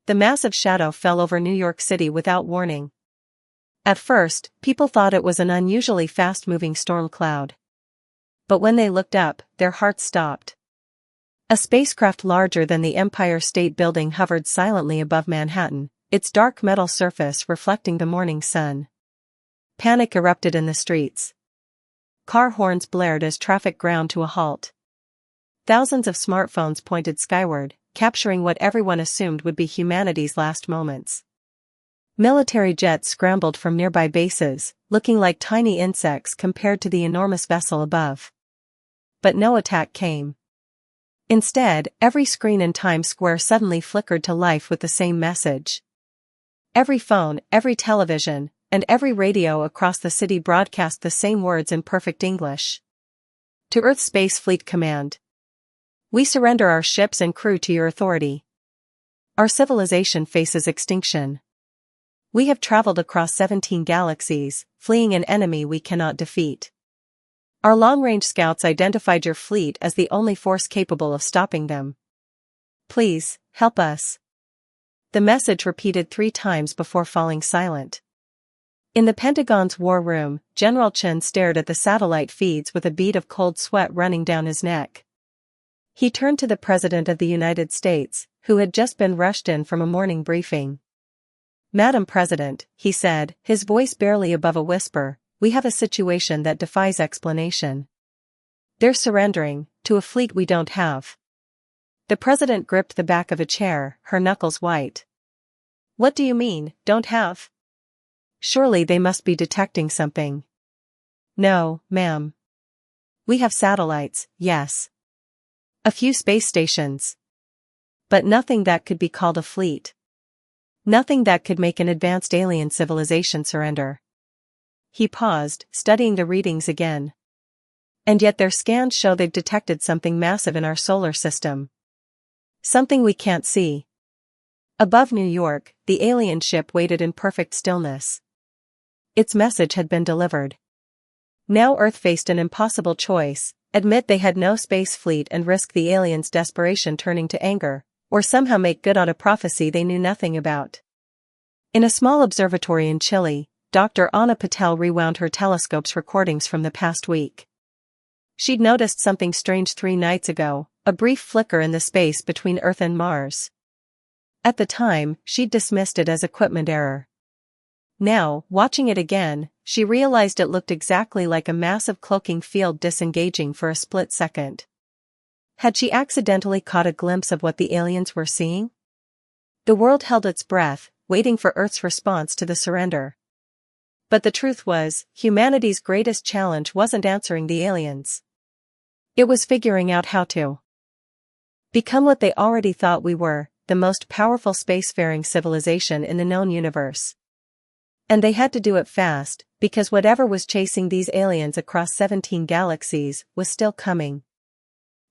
the massive shadow fell over New York City without warning. At first, people thought it was an unusually fast-moving storm cloud. But when they looked up, their hearts stopped. A spacecraft larger than the Empire State Building hovered silently above Manhattan, its dark metal surface reflecting the morning sun. Panic erupted in the streets. Car horns blared as traffic ground to a halt. Thousands of smartphones pointed skyward, capturing what everyone assumed would be humanity's last moments. Military jets scrambled from nearby bases, looking like tiny insects compared to the enormous vessel above. But no attack came. Instead, every screen in Times Square suddenly flickered to life with the same message. Every phone, every television, and every radio across the city broadcast the same words in perfect English. To Earth Space Fleet Command. We surrender our ships and crew to your authority. Our civilization faces extinction. We have traveled across 17 galaxies, fleeing an enemy we cannot defeat. Our long-range scouts identified your fleet as the only force capable of stopping them. Please, help us. The message repeated 3 times before falling silent. In the Pentagon's war room, General Chen stared at the satellite feeds with a bead of cold sweat running down his neck. He turned to the President of the United States, who had just been rushed in from a morning briefing. Madam President, he said, his voice barely above a whisper, we have a situation that defies explanation. They're surrendering, to a fleet we don't have. The President gripped the back of a chair, her knuckles white. What do you mean, don't have? Surely they must be detecting something. No, ma'am. We have satellites, yes. A few space stations. But nothing that could be called a fleet. Nothing that could make an advanced alien civilization surrender. He paused, studying the readings again. And yet their scans show they've detected something massive in our solar system. Something we can't see. Above New York, the alien ship waited in perfect stillness. Its message had been delivered. Now Earth faced an impossible choice: admit they had no space fleet and risk the aliens' desperation turning to anger, or somehow make good on a prophecy they knew nothing about. In a small observatory in Chile, Dr. Anna Patel rewound her telescope's recordings from the past week. She'd noticed something strange 3 nights ago, a brief flicker in the space between Earth and Mars. At the time, she'd dismissed it as equipment error. Now, watching it again, she realized it looked exactly like a massive cloaking field disengaging for a split second. Had she accidentally caught a glimpse of what the aliens were seeing? The world held its breath, waiting for Earth's response to the surrender. But the truth was, humanity's greatest challenge wasn't answering the aliens. It was figuring out how to become what they already thought we were, the most powerful spacefaring civilization in the known universe. And they had to do it fast, because whatever was chasing these aliens across 17 galaxies was still coming.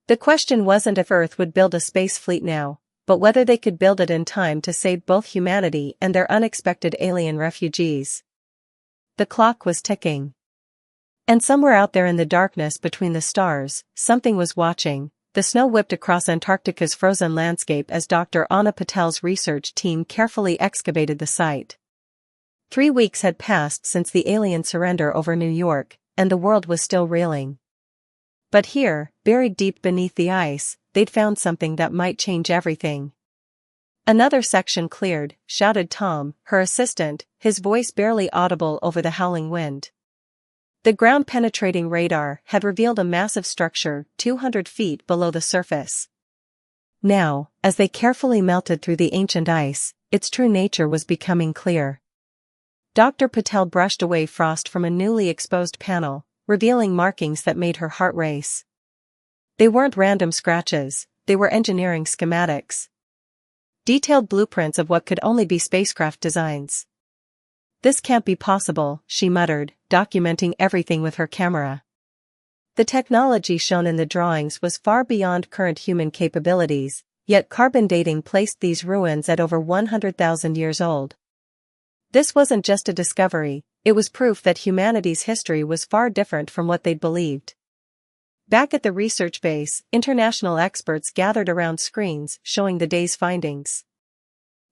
The question wasn't if Earth would build a space fleet now, but whether they could build it in time to save both humanity and their unexpected alien refugees. The clock was ticking. And somewhere out there in the darkness between the stars, something was watching. The snow whipped across Antarctica's frozen landscape as Dr. Anna Patel's research team carefully excavated the site. 3 weeks had passed since the alien surrender over New York, and the world was still reeling. But here, buried deep beneath the ice, they'd found something that might change everything. Another section cleared, shouted Tom, her assistant, his voice barely audible over the howling wind. The ground-penetrating radar had revealed a massive structure 200 feet below the surface. Now, as they carefully melted through the ancient ice, its true nature was becoming clear. Dr. Patel brushed away frost from a newly exposed panel, revealing markings that made her heart race. They weren't random scratches, they were engineering schematics. Detailed blueprints of what could only be spacecraft designs. This can't be possible, she muttered, documenting everything with her camera. The technology shown in the drawings was far beyond current human capabilities, yet carbon dating placed these ruins at over 100,000 years old. This wasn't just a discovery, it was proof that humanity's history was far different from what they'd believed. Back at the research base, international experts gathered around screens showing the day's findings.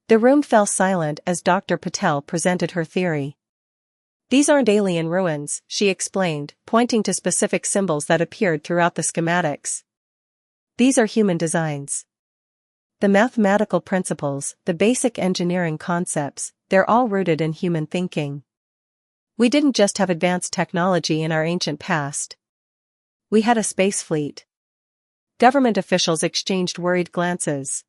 The room fell silent as Dr. Patel presented her theory. These aren't alien ruins, she explained, pointing to specific symbols that appeared throughout the schematics. These are human designs. The mathematical principles, the basic engineering concepts, they're all rooted in human thinking. We didn't just have advanced technology in our ancient past. We had a space fleet. Government officials exchanged worried glances.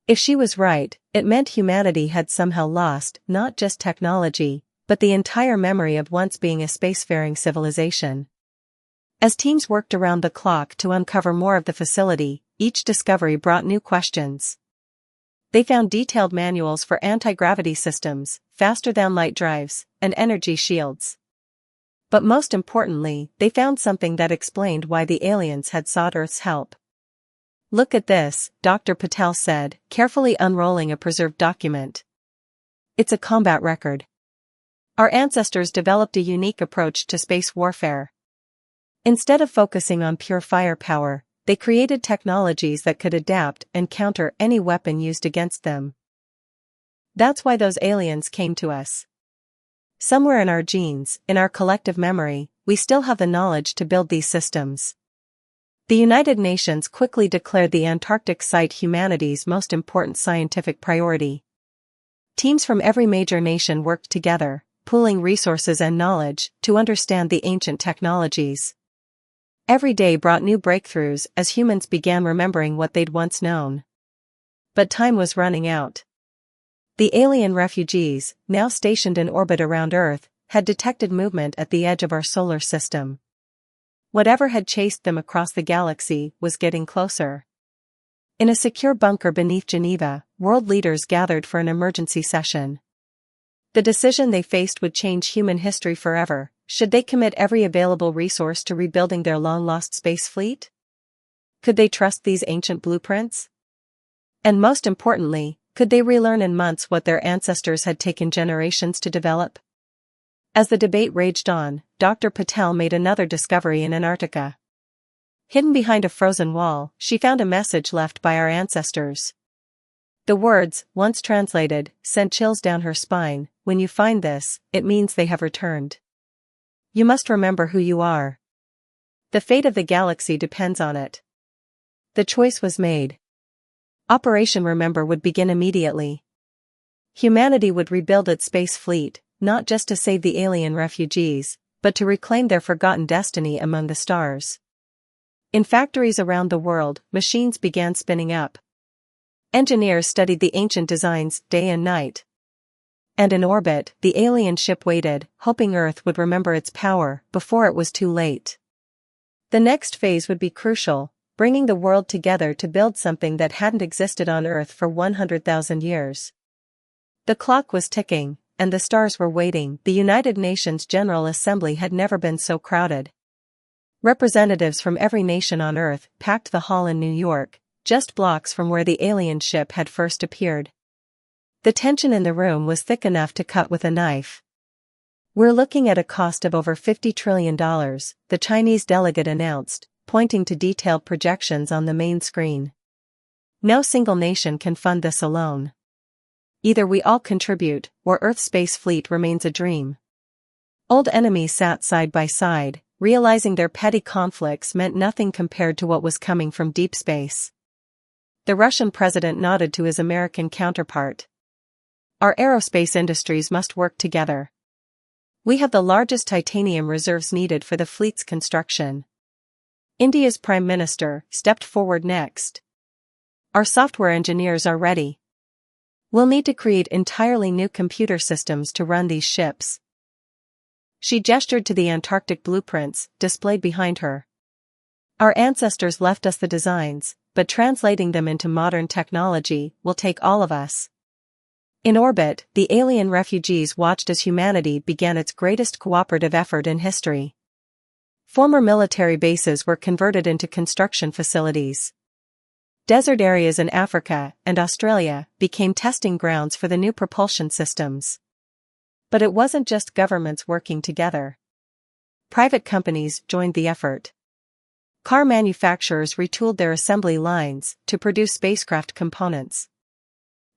If she was right, it meant humanity had somehow lost not just technology, but the entire memory of once being a spacefaring civilization. As teams worked around the clock to uncover more of the facility, each discovery brought new questions. They found detailed manuals for anti-gravity systems, faster-than-light drives, and energy shields. But most importantly, they found something that explained why the aliens had sought Earth's help. Look at this, Dr. Patel said, carefully unrolling a preserved document. It's a combat record. Our ancestors developed a unique approach to space warfare. Instead of focusing on pure firepower, they created technologies that could adapt and counter any weapon used against them. That's why those aliens came to us. Somewhere in our genes, in our collective memory, we still have the knowledge to build these systems. The United Nations quickly declared the Antarctic site humanity's most important scientific priority. Teams from every major nation worked together, pooling resources and knowledge to understand the ancient technologies. Every day brought new breakthroughs as humans began remembering what they'd once known. But time was running out. The alien refugees, now stationed in orbit around Earth, had detected movement at the edge of our solar system. Whatever had chased them across the galaxy was getting closer. In a secure bunker beneath Geneva, world leaders gathered for an emergency session. The decision they faced would change human history forever. Should they commit every available resource to rebuilding their long-lost space fleet? Could they trust these ancient blueprints? And most importantly, could they relearn in months what their ancestors had taken generations to develop? As the debate raged on, Dr. Patel made another discovery in Antarctica. Hidden behind a frozen wall, she found a message left by our ancestors. The words, once translated, sent chills down her spine. When you find this, it means they have returned. You must remember who you are. The fate of the galaxy depends on it. The choice was made. Operation Remember would begin immediately. Humanity would rebuild its space fleet, not just to save the alien refugees, but to reclaim their forgotten destiny among the stars. In factories around the world, machines began spinning up. Engineers studied the ancient designs day and night. And in orbit, the alien ship waited, hoping Earth would remember its power before it was too late. The next phase would be crucial, bringing the world together to build something that hadn't existed on Earth for 100,000 years. The clock was ticking, and the stars were waiting. The United Nations General Assembly had never been so crowded. Representatives from every nation on Earth packed the hall in New York, just blocks from where the alien ship had first appeared. The tension in the room was thick enough to cut with a knife. We're looking at a cost of over $50 trillion, the Chinese delegate announced, pointing to detailed projections on the main screen. No single nation can fund this alone. Either we all contribute, or Earth's space fleet remains a dream. Old enemies sat side by side, realizing their petty conflicts meant nothing compared to what was coming from deep space. The Russian president nodded to his American counterpart. Our aerospace industries must work together. We have the largest titanium reserves needed for the fleet's construction. India's Prime Minister stepped forward next. Our software engineers are ready. We'll need to create entirely new computer systems to run these ships. She gestured to the Antarctic blueprints displayed behind her. Our ancestors left us the designs, but translating them into modern technology will take all of us. In orbit, the alien refugees watched as humanity began its greatest cooperative effort in history. Former military bases were converted into construction facilities. Desert areas in Africa and Australia became testing grounds for the new propulsion systems. But it wasn't just governments working together. Private companies joined the effort. Car manufacturers retooled their assembly lines to produce spacecraft components.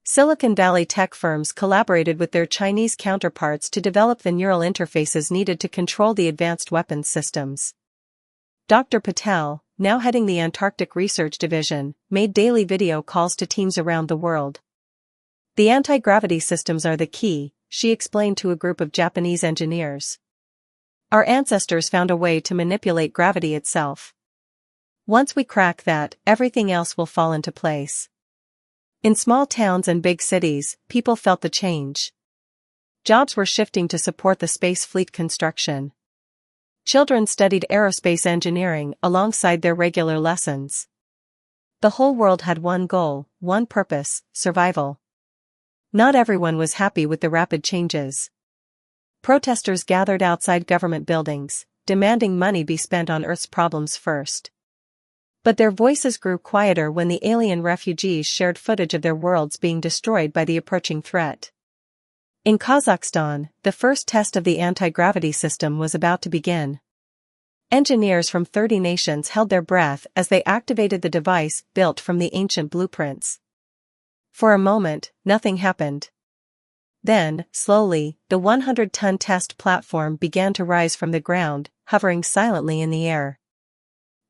Silicon Valley tech firms collaborated with their Chinese counterparts to develop the neural interfaces needed to control the advanced weapons systems. Dr. Patel, now heading the Antarctic Research Division, made daily video calls to teams around the world. The anti-gravity systems are the key, she explained to a group of Japanese engineers. Our ancestors found a way to manipulate gravity itself. Once we crack that, everything else will fall into place. In small towns and big cities, people felt the change. Jobs were shifting to support the space fleet construction. Children studied aerospace engineering alongside their regular lessons. The whole world had one goal, one purpose: survival. Not everyone was happy with the rapid changes. Protesters gathered outside government buildings, demanding money be spent on Earth's problems first. But their voices grew quieter when the alien refugees shared footage of their worlds being destroyed by the approaching threat. In Kazakhstan, the first test of the anti-gravity system was about to begin. Engineers from 30 nations held their breath as they activated the device built from the ancient blueprints. For a moment, nothing happened. Then, slowly, the 100-ton test platform began to rise from the ground, hovering silently in the air.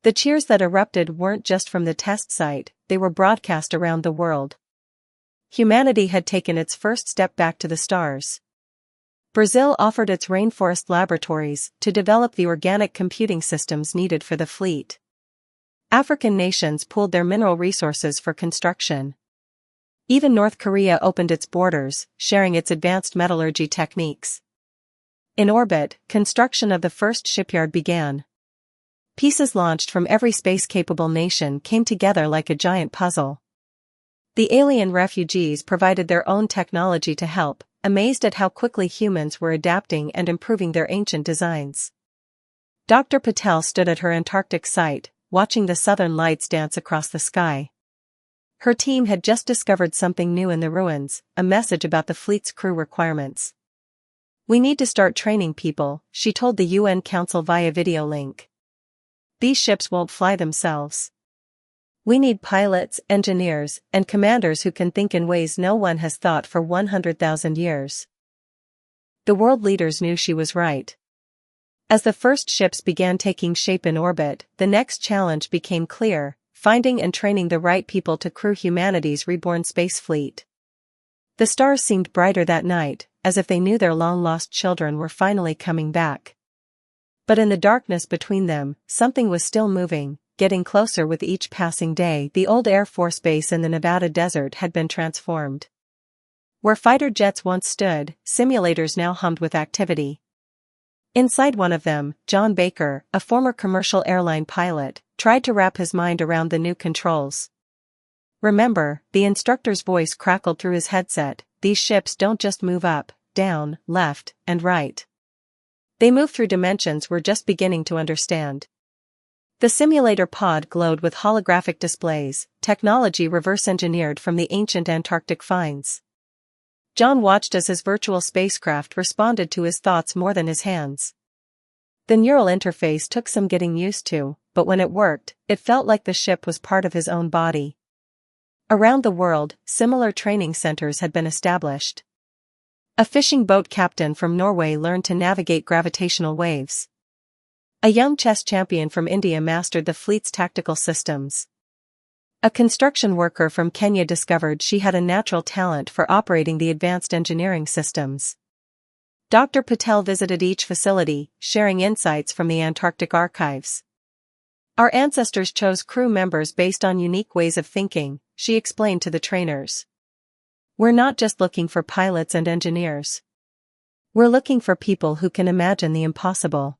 The cheers that erupted weren't just from the test site, they were broadcast around the world. Humanity had taken its first step back to the stars. Brazil offered its rainforest laboratories to develop the organic computing systems needed for the fleet. African nations pooled their mineral resources for construction. Even North Korea opened its borders, sharing its advanced metallurgy techniques. In orbit, construction of the first shipyard began. Pieces launched from every space-capable nation came together like a giant puzzle. The alien refugees provided their own technology to help, amazed at how quickly humans were adapting and improving their ancient designs. Dr. Patel stood at her Antarctic site, watching the southern lights dance across the sky. Her team had just discovered something new in the ruins, a message about the fleet's crew requirements. We need to start training people, she told the UN Council via video link. These ships won't fly themselves. We need pilots, engineers, and commanders who can think in ways no one has thought for 100,000 years. The world leaders knew she was right. As the first ships began taking shape in orbit, the next challenge became clear: finding and training the right people to crew humanity's reborn space fleet. The stars seemed brighter that night, as if they knew their long-lost children were finally coming back. But in the darkness between them, something was still moving, getting closer with each passing day. The old Air Force base in the Nevada desert had been transformed. Where fighter jets once stood, simulators now hummed with activity. Inside one of them, John Baker, a former commercial airline pilot, tried to wrap his mind around the new controls. Remember, the instructor's voice crackled through his headset, these ships don't just move up, down, left, and right. They move through dimensions we're just beginning to understand. The simulator pod glowed with holographic displays, technology reverse-engineered from the ancient Antarctic finds. John watched as his virtual spacecraft responded to his thoughts more than his hands. The neural interface took some getting used to, but when it worked, it felt like the ship was part of his own body. Around the world, similar training centers had been established. A fishing boat captain from Norway learned to navigate gravitational waves. A young chess champion from India mastered the fleet's tactical systems. A construction worker from Kenya discovered she had a natural talent for operating the advanced engineering systems. Dr. Patel visited each facility, sharing insights from the Antarctic archives. Our ancestors chose crew members based on unique ways of thinking, she explained to the trainers. We're not just looking for pilots and engineers. We're looking for people who can imagine the impossible.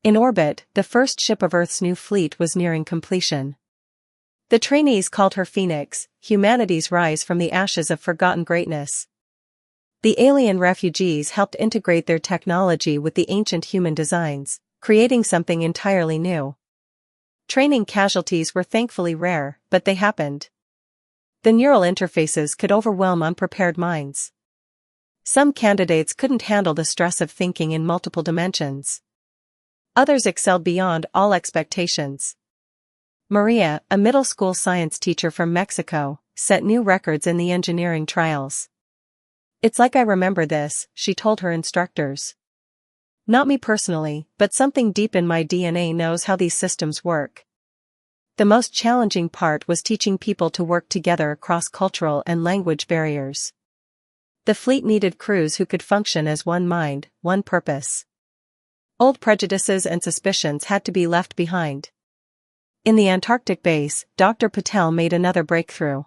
In orbit, the first ship of Earth's new fleet was nearing completion. The trainees called her Phoenix, humanity's rise from the ashes of forgotten greatness. The alien refugees helped integrate their technology with the ancient human designs, creating something entirely new. Training casualties were thankfully rare, but they happened. The neural interfaces could overwhelm unprepared minds. Some candidates couldn't handle the stress of thinking in multiple dimensions. Others excelled beyond all expectations. Maria, a middle school science teacher from Mexico, set new records in the engineering trials. "It's like I remember this," she told her instructors. "Not me personally, but something deep in my DNA knows how these systems work." The most challenging part was teaching people to work together across cultural and language barriers. The fleet needed crews who could function as one mind, one purpose. Old prejudices and suspicions had to be left behind. In the Antarctic base, Dr. Patel made another breakthrough.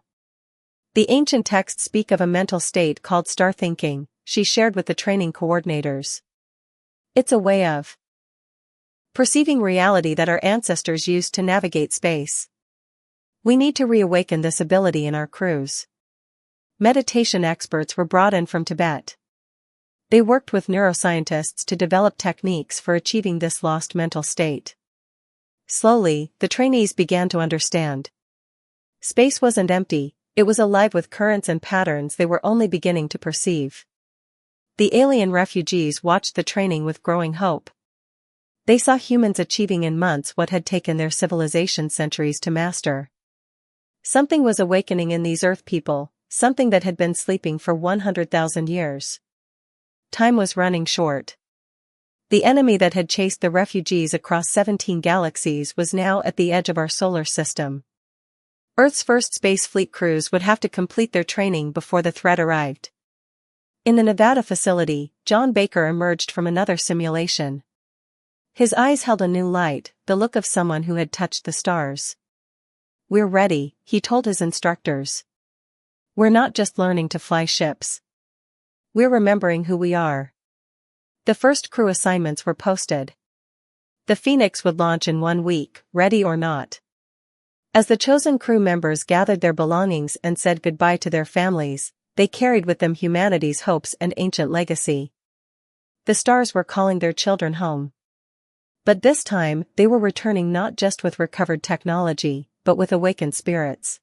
The ancient texts speak of a mental state called star thinking, she shared with the training coordinators. "It's a way of perceiving reality that our ancestors used to navigate space. We need to reawaken this ability in our crews." Meditation experts were brought in from Tibet. They worked with neuroscientists to develop techniques for achieving this lost mental state. Slowly, the trainees began to understand. Space wasn't empty, it was alive with currents and patterns they were only beginning to perceive. The alien refugees watched the training with growing hope. They saw humans achieving in months what had taken their civilization centuries to master. Something was awakening in these Earth people, something that had been sleeping for 100,000 years. Time was running short. The enemy that had chased the refugees across 17 galaxies was now at the edge of our solar system. Earth's first space fleet crews would have to complete their training before the threat arrived. In the Nevada facility, John Baker emerged from another simulation. His eyes held a new light, the look of someone who had touched the stars. "We're ready," he told his instructors. "We're not just learning to fly ships. We're remembering who we are." The first crew assignments were posted. The Phoenix would launch in 1 week, ready or not. As the chosen crew members gathered their belongings and said goodbye to their families, they carried with them humanity's hopes and ancient legacy. The stars were calling their children home. But this time, they were returning not just with recovered technology, but with awakened spirits.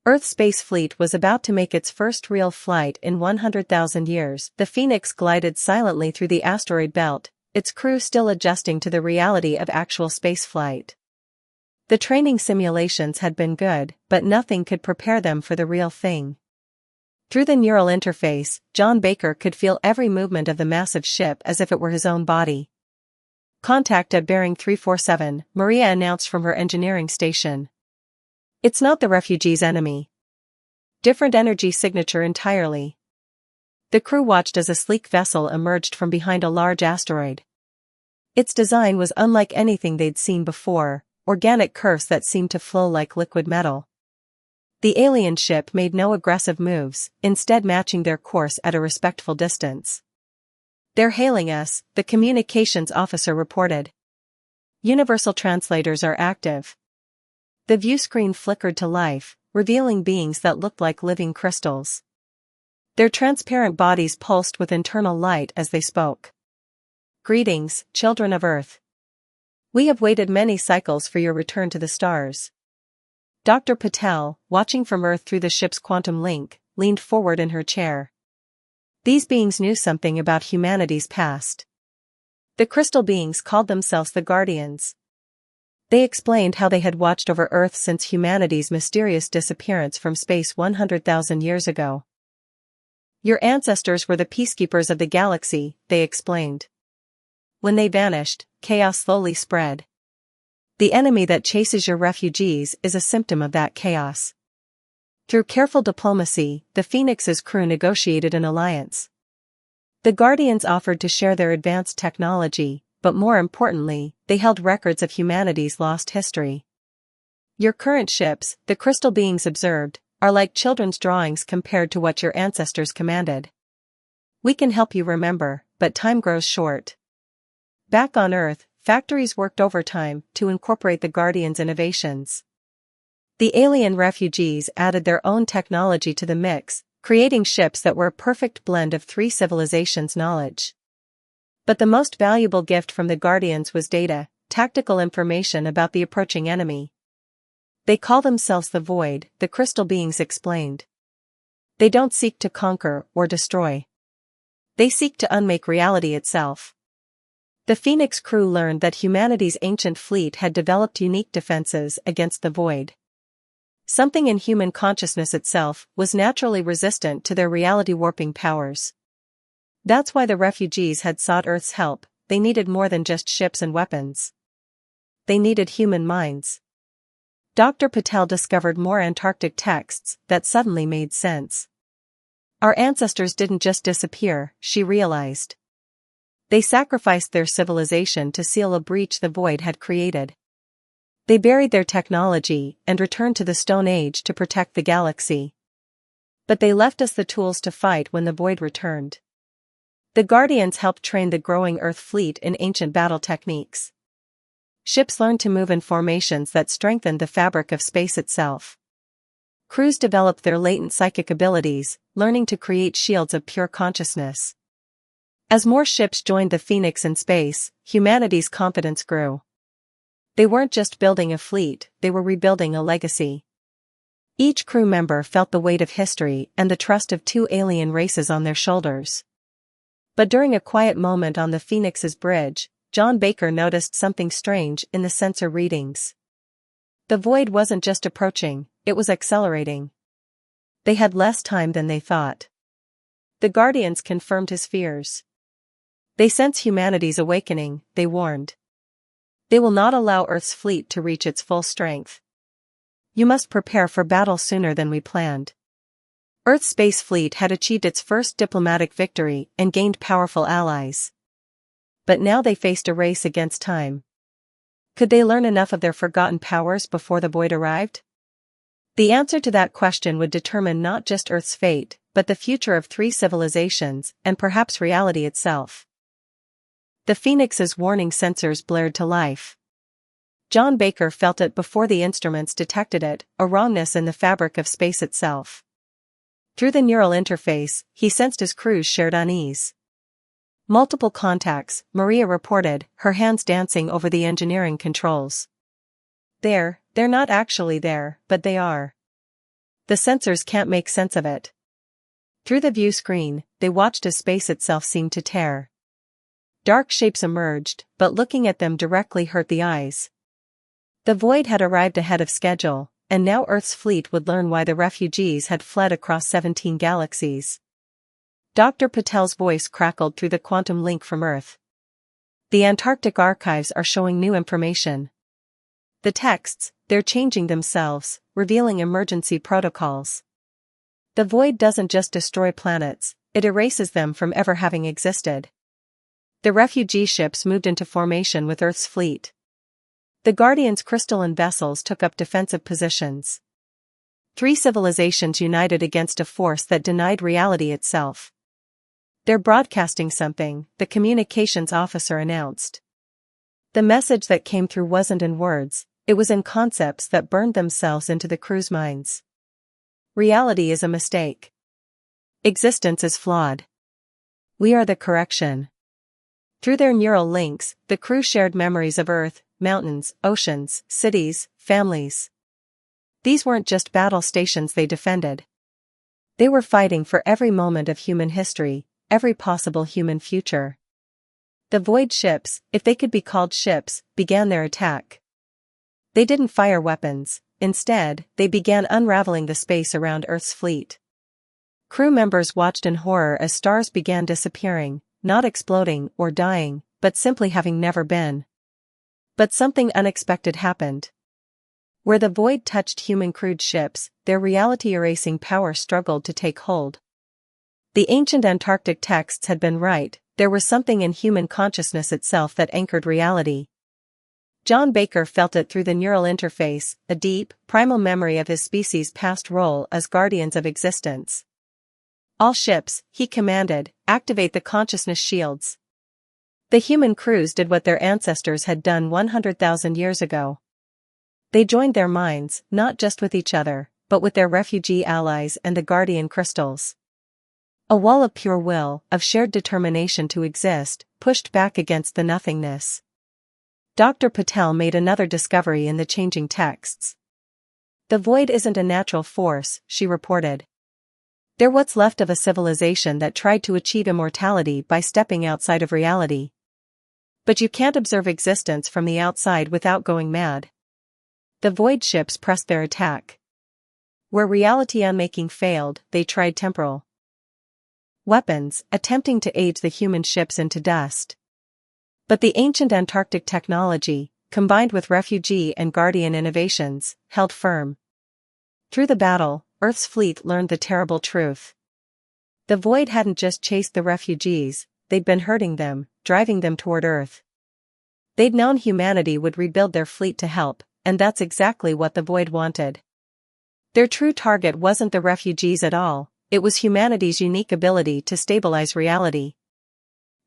Earth's space fleet was about to make its first real flight in 100,000 years. The Phoenix glided silently through the asteroid belt, its crew still adjusting to the reality of actual spaceflight. The training simulations had been good, but nothing could prepare them for the real thing. Through the neural interface, John Baker could feel every movement of the massive ship as if it were his own body. "Contact at bearing 347, Maria announced from her engineering station. "It's not the refugees' enemy. Different energy signature entirely." The crew watched as a sleek vessel emerged from behind a large asteroid. Its design was unlike anything they'd seen before, organic curves that seemed to flow like liquid metal. The alien ship made no aggressive moves, instead matching their course at a respectful distance. "They're hailing us," the communications officer reported. "Universal translators are active." The view screen flickered to life, revealing beings that looked like living crystals. Their transparent bodies pulsed with internal light as they spoke. "Greetings, children of Earth. We have waited many cycles for your return to the stars." Dr. Patel, watching from Earth through the ship's quantum link, leaned forward in her chair. These beings knew something about humanity's past. The crystal beings called themselves the Guardians. They explained how they had watched over Earth since humanity's mysterious disappearance from space 100,000 years ago. "Your ancestors were the peacekeepers of the galaxy," they explained. "When they vanished, chaos slowly spread. The enemy that chases your refugees is a symptom of that chaos." Through careful diplomacy, the Phoenix's crew negotiated an alliance. The Guardians offered to share their advanced technology, but more importantly, they held records of humanity's lost history. "Your current ships," the crystal beings observed, "are like children's drawings compared to what your ancestors commanded. We can help you remember, but time grows short." Back on Earth, factories worked overtime to incorporate the Guardians' innovations. The alien refugees added their own technology to the mix, creating ships that were a perfect blend of three civilizations' knowledge. But the most valuable gift from the Guardians was data, tactical information about the approaching enemy. "They call themselves the Void," the crystal beings explained. "They don't seek to conquer or destroy. They seek to unmake reality itself." The Phoenix crew learned that humanity's ancient fleet had developed unique defenses against the Void. Something in human consciousness itself was naturally resistant to their reality-warping powers. That's why the refugees had sought Earth's help. They needed more than just ships and weapons. They needed human minds. Dr. Patel discovered more Antarctic texts that suddenly made sense. Our ancestors didn't just disappear, she realized. They sacrificed their civilization to seal a breach the void had created. They buried their technology and returned to the Stone Age to protect the galaxy. But they left us the tools to fight when the void returned. The Guardians helped train the growing Earth fleet in ancient battle techniques. Ships learned to move in formations that strengthened the fabric of space itself. Crews developed their latent psychic abilities, learning to create shields of pure consciousness. As more ships joined the Phoenix in space, humanity's confidence grew. They weren't just building a fleet, they were rebuilding a legacy. Each crew member felt the weight of history and the trust of two alien races on their shoulders. But during a quiet moment on the Phoenix's bridge, John Baker noticed something strange in the sensor readings. The void wasn't just approaching, it was accelerating. They had less time than they thought. The Guardians confirmed his fears. They sense humanity's awakening, they warned. They will not allow Earth's fleet to reach its full strength. You must prepare for battle sooner than we planned. Earth's space fleet had achieved its first diplomatic victory and gained powerful allies. But now they faced a race against time. Could they learn enough of their forgotten powers before the void arrived? The answer to that question would determine not just Earth's fate, but the future of 3 civilizations, and perhaps reality itself. The Phoenix's warning sensors blared to life. John Baker felt it before the instruments detected it, a wrongness in the fabric of space itself. Through the neural interface, he sensed his crew's shared unease. Multiple contacts, Maria reported, her hands dancing over the engineering controls. They're not actually there, but they are. The sensors can't make sense of it. Through the view screen, they watched as space itself seemed to tear. Dark shapes emerged, but looking at them directly hurt the eyes. The void had arrived ahead of schedule, and now Earth's fleet would learn why the refugees had fled across 17 galaxies. Dr. Patel's voice crackled through the quantum link from Earth. The Antarctic archives are showing new information. The texts, they're changing themselves, revealing emergency protocols. The void doesn't just destroy planets, it erases them from ever having existed. The refugee ships moved into formation with Earth's fleet. The Guardians' crystalline vessels took up defensive positions. 3 civilizations united against a force that denied reality itself. They're broadcasting something, the communications officer announced. The message that came through wasn't in words, it was in concepts that burned themselves into the crew's minds. Reality is a mistake. Existence is flawed. We are the correction. Through their neural links, the crew shared memories of Earth, mountains, oceans, cities, families. These weren't just battle stations they defended. They were fighting for every moment of human history, every possible human future. The void ships, if they could be called ships, began their attack. They didn't fire weapons, instead, they began unraveling the space around Earth's fleet. Crew members watched in horror as stars began disappearing, not exploding or dying, but simply having never been. But something unexpected happened. Where the void touched human-crewed ships, their reality-erasing power struggled to take hold. The ancient Antarctic texts had been right, there was something in human consciousness itself that anchored reality. John Baker felt it through the neural interface, a deep, primal memory of his species' past role as guardians of existence. All ships, he commanded, activate the consciousness shields. The human crews did what their ancestors had done 100,000 years ago. They joined their minds, not just with each other, but with their refugee allies and the guardian crystals. A wall of pure will, of shared determination to exist, pushed back against the nothingness. Dr. Patel made another discovery in the changing texts. The void isn't a natural force, she reported. They're what's left of a civilization that tried to achieve immortality by stepping outside of reality. But you can't observe existence from the outside without going mad. The void ships pressed their attack. Where reality unmaking failed, they tried temporal weapons, attempting to age the human ships into dust. But the ancient Antarctic technology, combined with refugee and guardian innovations, held firm. Through the battle, Earth's fleet learned the terrible truth. The void hadn't just chased the refugees, they'd been hurting them, driving them toward Earth. They'd known humanity would rebuild their fleet to help, and that's exactly what the void wanted. Their true target wasn't the refugees at all, it was humanity's unique ability to stabilize reality.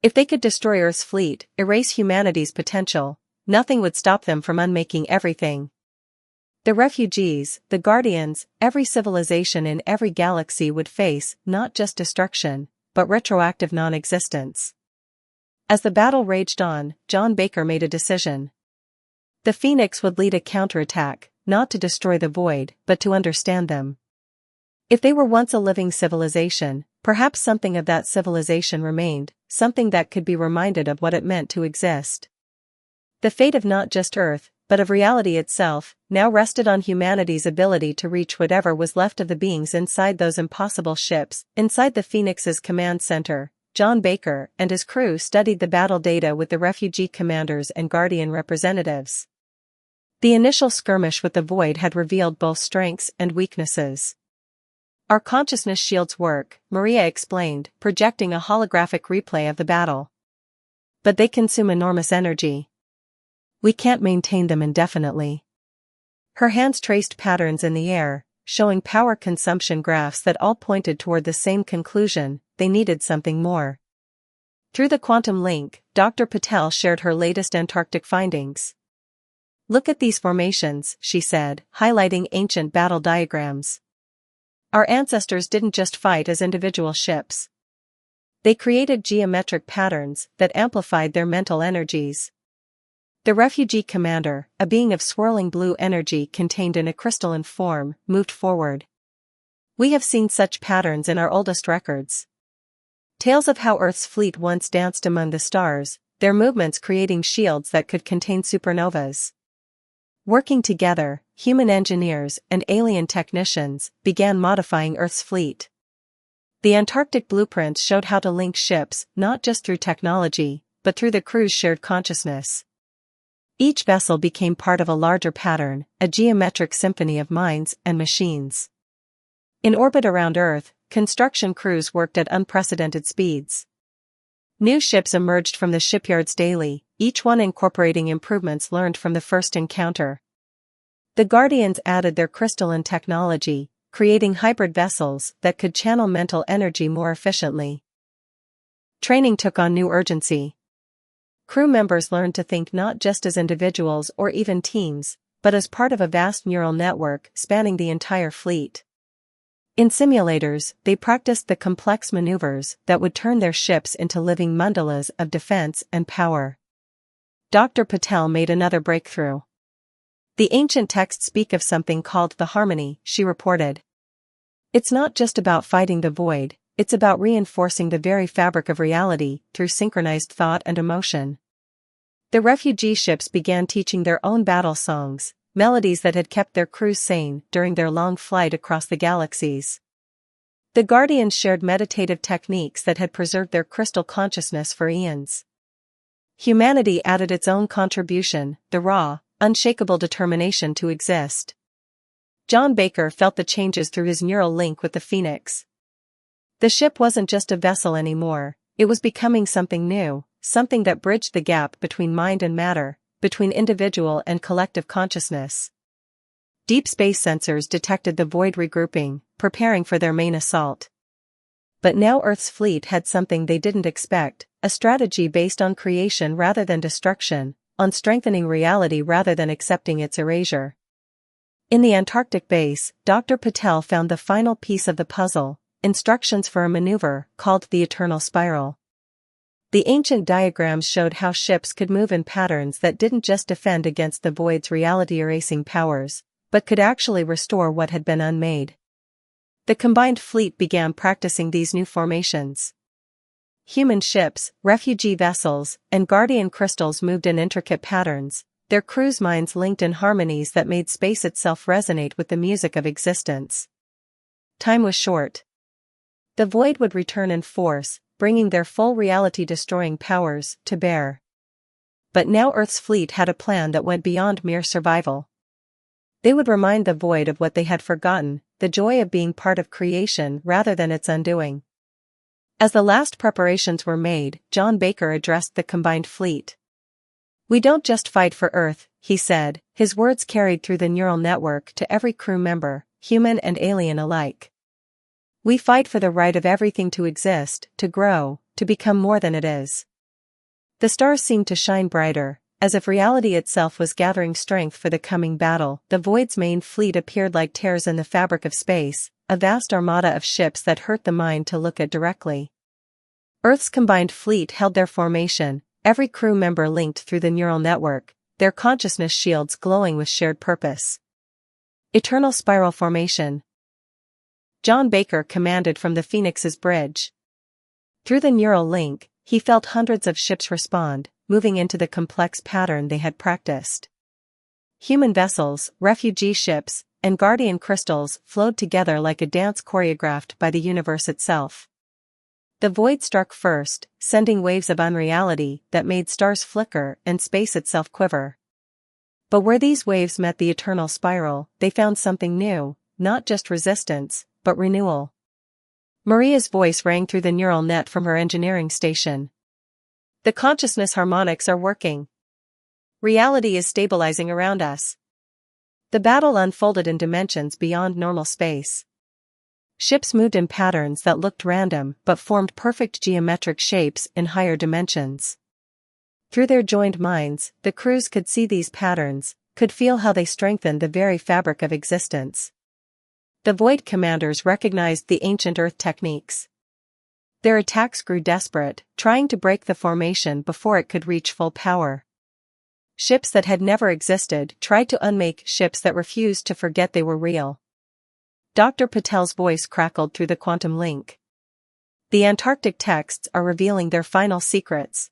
If they could destroy Earth's fleet, erase humanity's potential, nothing would stop them from unmaking everything. The refugees, the guardians, every civilization in every galaxy would face not just destruction, but retroactive non-existence. As the battle raged on, John Baker made a decision. The Phoenix would lead a counterattack, not to destroy the void, but to understand them. If they were once a living civilization, perhaps something of that civilization remained, something that could be reminded of what it meant to exist. The fate of not just Earth, but of reality itself, now rested on humanity's ability to reach whatever was left of the beings inside those impossible ships. Inside the Phoenix's command center, John Baker and his crew studied the battle data with the refugee commanders and guardian representatives. The initial skirmish with the void had revealed both strengths and weaknesses. Our consciousness shields work, Maria explained, projecting a holographic replay of the battle. But they consume enormous energy. We can't maintain them indefinitely. Her hands traced patterns in the air, showing power consumption graphs that all pointed toward the same conclusion: they needed something more. Through the quantum link, Dr. Patel shared her latest Antarctic findings. Look at these formations, she said, highlighting ancient battle diagrams. Our ancestors didn't just fight as individual ships. They created geometric patterns that amplified their mental energies. The refugee commander, a being of swirling blue energy contained in a crystalline form, moved forward. We have seen such patterns in our oldest records. Tales of how Earth's fleet once danced among the stars, their movements creating shields that could contain supernovas. Working together, human engineers and alien technicians began modifying Earth's fleet. The Antarctic blueprints showed how to link ships not just through technology, but through the crew's shared consciousness. Each vessel became part of a larger pattern, a geometric symphony of minds and machines. In orbit around Earth, construction crews worked at unprecedented speeds. New ships emerged from the shipyards daily, each one incorporating improvements learned from the first encounter. The Guardians added their crystalline technology, creating hybrid vessels that could channel mental energy more efficiently. Training took on new urgency. Crew members learned to think not just as individuals or even teams, but as part of a vast neural network spanning the entire fleet. In simulators, they practiced the complex maneuvers that would turn their ships into living mandalas of defense and power. Dr. Patel made another breakthrough. The ancient texts speak of something called the harmony, she reported. It's not just about fighting the void, it's about reinforcing the very fabric of reality through synchronized thought and emotion. The refugee ships began teaching their own battle songs, melodies that had kept their crews sane during their long flight across the galaxies. The Guardians shared meditative techniques that had preserved their crystal consciousness for eons. Humanity added its own contribution, the raw, unshakable determination to exist. John Baker felt the changes through his neural link with the Phoenix. The ship wasn't just a vessel anymore, it was becoming something new, something that bridged the gap between mind and matter, between individual and collective consciousness. Deep space sensors detected the void regrouping, preparing for their main assault. But now Earth's fleet had something they didn't expect, a strategy based on creation rather than destruction, on strengthening reality rather than accepting its erasure. In the Antarctic base, Dr. Patel found the final piece of the puzzle, instructions for a maneuver called the Eternal Spiral. The ancient diagrams showed how ships could move in patterns that didn't just defend against the void's reality-erasing powers, but could actually restore what had been unmade. The combined fleet began practicing these new formations. Human ships, refugee vessels, and guardian crystals moved in intricate patterns, their crews' minds linked in harmonies that made space itself resonate with the music of existence. time was short. The void would return in force, bringing their full reality-destroying powers to bear. But now Earth's fleet had a plan that went beyond mere survival. They would remind the void of what they had forgotten, the joy of being part of creation rather than its undoing. As the last preparations were made, John Baker addressed the combined fleet. "We don't just fight for Earth," he said, his words carried through the neural network to every crew member, human and alien alike. "We fight for the right of everything to exist, to grow, to become more than it is." The stars seemed to shine brighter, as if reality itself was gathering strength for the coming battle. The Void's main fleet appeared like tears in the fabric of space, a vast armada of ships that hurt the mind to look at directly. Earth's combined fleet held their formation, every crew member linked through the neural network, their consciousness shields glowing with shared purpose. Eternal spiral formation. John Baker commanded from the Phoenix's bridge. Through the neural link, he felt hundreds of ships respond, moving into the complex pattern they had practiced. Human vessels, refugee ships, and guardian crystals flowed together like a dance choreographed by the universe itself. The void struck first, sending waves of unreality that made stars flicker and space itself quiver. But where these waves met the eternal spiral, they found something new, not just resistance, but renewal. Maria's voice rang through the neural net from her engineering station. "The consciousness harmonics are working. Reality is stabilizing around us." The battle unfolded in dimensions beyond normal space. Ships moved in patterns that looked random but formed perfect geometric shapes in higher dimensions. Through their joined minds, the crews could see these patterns, could feel how they strengthened the very fabric of existence. The Void commanders recognized the ancient Earth techniques. Their attacks grew desperate, trying to break the formation before it could reach full power. Ships that had never existed tried to unmake ships that refused to forget they were real. Dr. Patel's voice crackled through the quantum link. "The Antarctic texts are revealing their final secrets.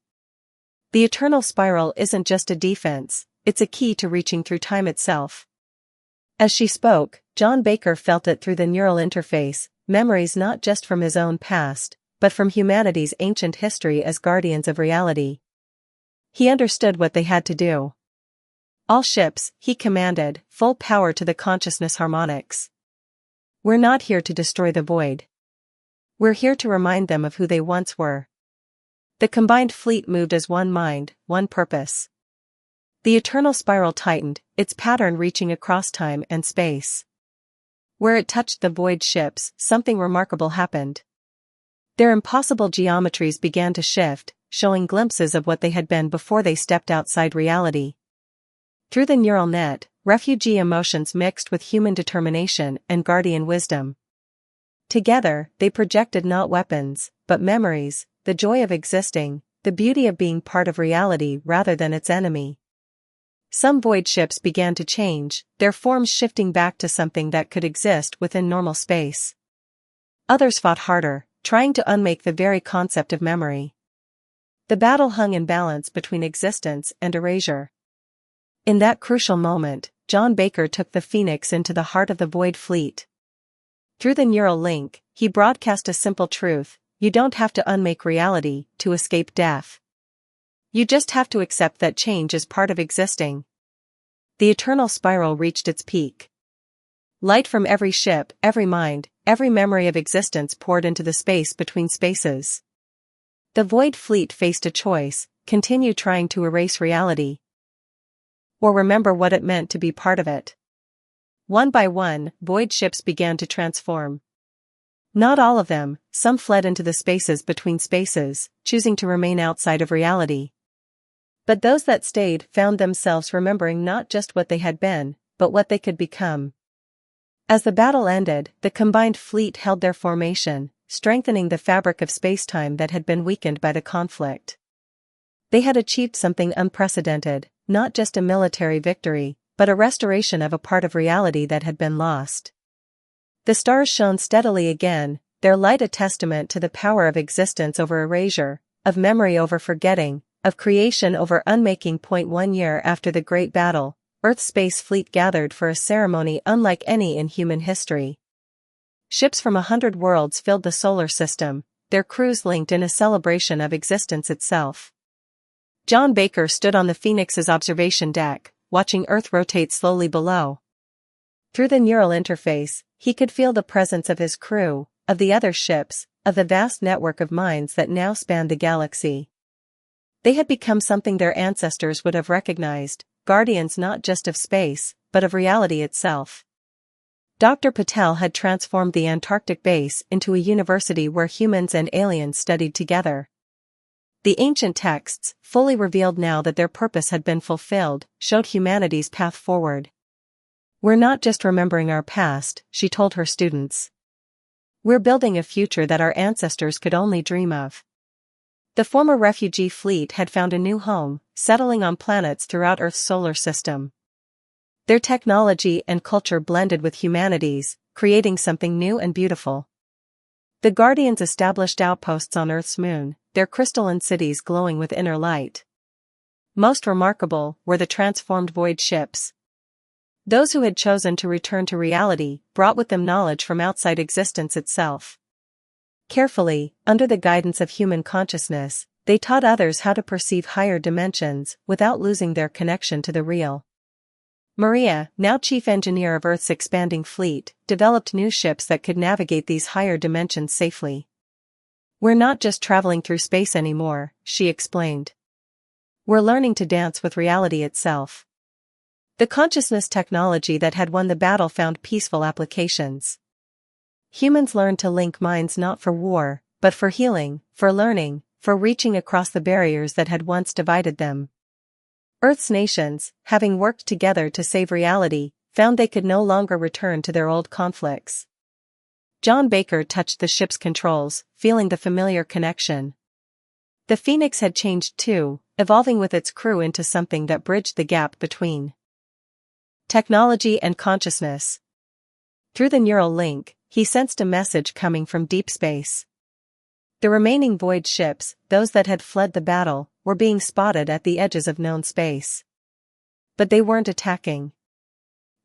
The eternal spiral isn't just a defense, it's a key to reaching through time itself." As she spoke, John Baker felt it through the neural interface, memories not just from his own past, but from humanity's ancient history as guardians of reality. He understood what they had to do. "All ships," he commanded, "full power to the consciousness harmonics. We're not here to destroy the void. We're here to remind them of who they once were." The combined fleet moved as one mind, one purpose. The eternal spiral tightened, its pattern reaching across time and space. Where it touched the void ships, something remarkable happened. Their impossible geometries began to shift, showing glimpses of what they had been before they stepped outside reality. Through the neural net, refugee emotions mixed with human determination and guardian wisdom. Together, they projected not weapons, but memories, the joy of existing, the beauty of being part of reality rather than its enemy. Some void ships began to change, their forms shifting back to something that could exist within normal space. Others fought harder, trying to unmake the very concept of memory. The battle hung in balance between existence and erasure. In that crucial moment, John Baker took the Phoenix into the heart of the Void fleet. Through the neural link, he broadcast a simple truth: you don't have to unmake reality to escape death. You just have to accept that change is part of existing. The eternal spiral reached its peak. Light from every ship, every mind, every memory of existence poured into the space between spaces. The Void fleet faced a choice: continue trying to erase reality, or remember what it meant to be part of it. One by one, Void ships began to transform. Not all of them, some fled into the spaces between spaces, choosing to remain outside of reality. But those that stayed found themselves remembering not just what they had been, but what they could become. As the battle ended, the combined fleet held their formation, strengthening the fabric of spacetime that had been weakened by the conflict. They had achieved something unprecedented, not just a military victory, but a restoration of a part of reality that had been lost. The stars shone steadily again, their light a testament to the power of existence over erasure, of memory over forgetting, of creation over unmaking. 1 year after the Great Battle, Earth's space fleet gathered for a ceremony unlike any in human history. ships from 100 worlds filled the solar system, their crews linked in a celebration of existence itself. John Baker stood on the Phoenix's observation deck, watching Earth rotate slowly below. Through the neural interface, he could feel the presence of his crew, of the other ships, of the vast network of minds that now spanned the galaxy. They had become something their ancestors would have recognized, guardians not just of space, but of reality itself. Dr. Patel had transformed the Antarctic base into a university where humans and aliens studied together. The ancient texts, fully revealed now that their purpose had been fulfilled, showed humanity's path forward. "We're not just remembering our past," she told her students. "We're building a future that our ancestors could only dream of." The former refugee fleet had found a new home, settling on planets throughout Earth's solar system. Their technology and culture blended with humanity's, creating something new and beautiful. The Guardians established outposts on Earth's moon, their crystalline cities glowing with inner light. Most remarkable were the transformed void ships. Those who had chosen to return to reality brought with them knowledge from outside existence itself. Carefully, under the guidance of human consciousness, they taught others how to perceive higher dimensions without losing their connection to the real. Maria, now chief engineer of Earth's expanding fleet, developed new ships that could navigate these higher dimensions safely. "We're not just traveling through space anymore," she explained. "We're learning to dance with reality itself." The consciousness technology that had won the battle found peaceful applications. Humans learned to link minds not for war, but for healing, for learning, for reaching across the barriers that had once divided them. Earth's nations, having worked together to save reality, found they could no longer return to their old conflicts. John Baker touched the ship's controls, feeling the familiar connection. The Phoenix had changed too, evolving with its crew into something that bridged the gap between technology and consciousness. Through the neural link, he sensed a message coming from deep space. The remaining void ships, those that had fled the battle, were being spotted at the edges of known space. But they weren't attacking.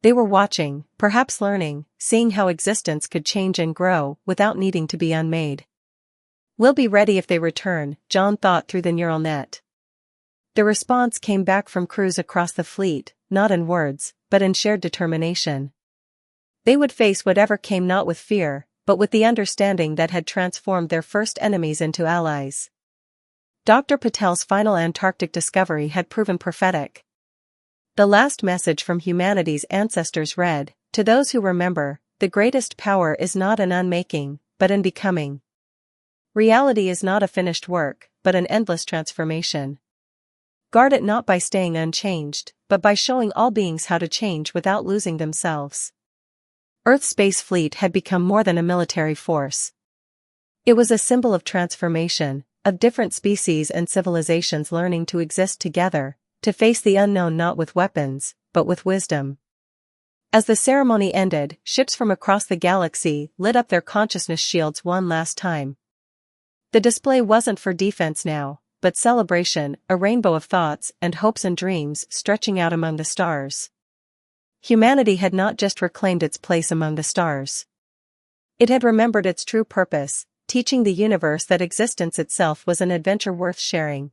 They were watching, perhaps learning, seeing how existence could change and grow without needing to be unmade. "We'll be ready if they return," John thought through the neural net. The response came back from crews across the fleet, not in words, but in shared determination. They would face whatever came, not with fear, but with the understanding that had transformed their first enemies into allies. Dr. Patel's final Antarctic discovery had proven prophetic. The last message from humanity's ancestors read, "To those who remember, the greatest power is not in unmaking, but in becoming." Reality is not a finished work, but an endless transformation. Guard it not by staying unchanged, but by showing all beings how to change without losing themselves. Earth's space fleet had become more than a military force. It was a symbol of transformation, of different species and civilizations learning to exist together, to face the unknown not with weapons, but with wisdom. As the ceremony ended, ships from across the galaxy lit up their consciousness shields one last time. The display wasn't for defense now, but celebration, a rainbow of thoughts and hopes and dreams stretching out among the stars. Humanity had not just reclaimed its place among the stars. It had remembered its true purpose, teaching the universe that existence itself was an adventure worth sharing.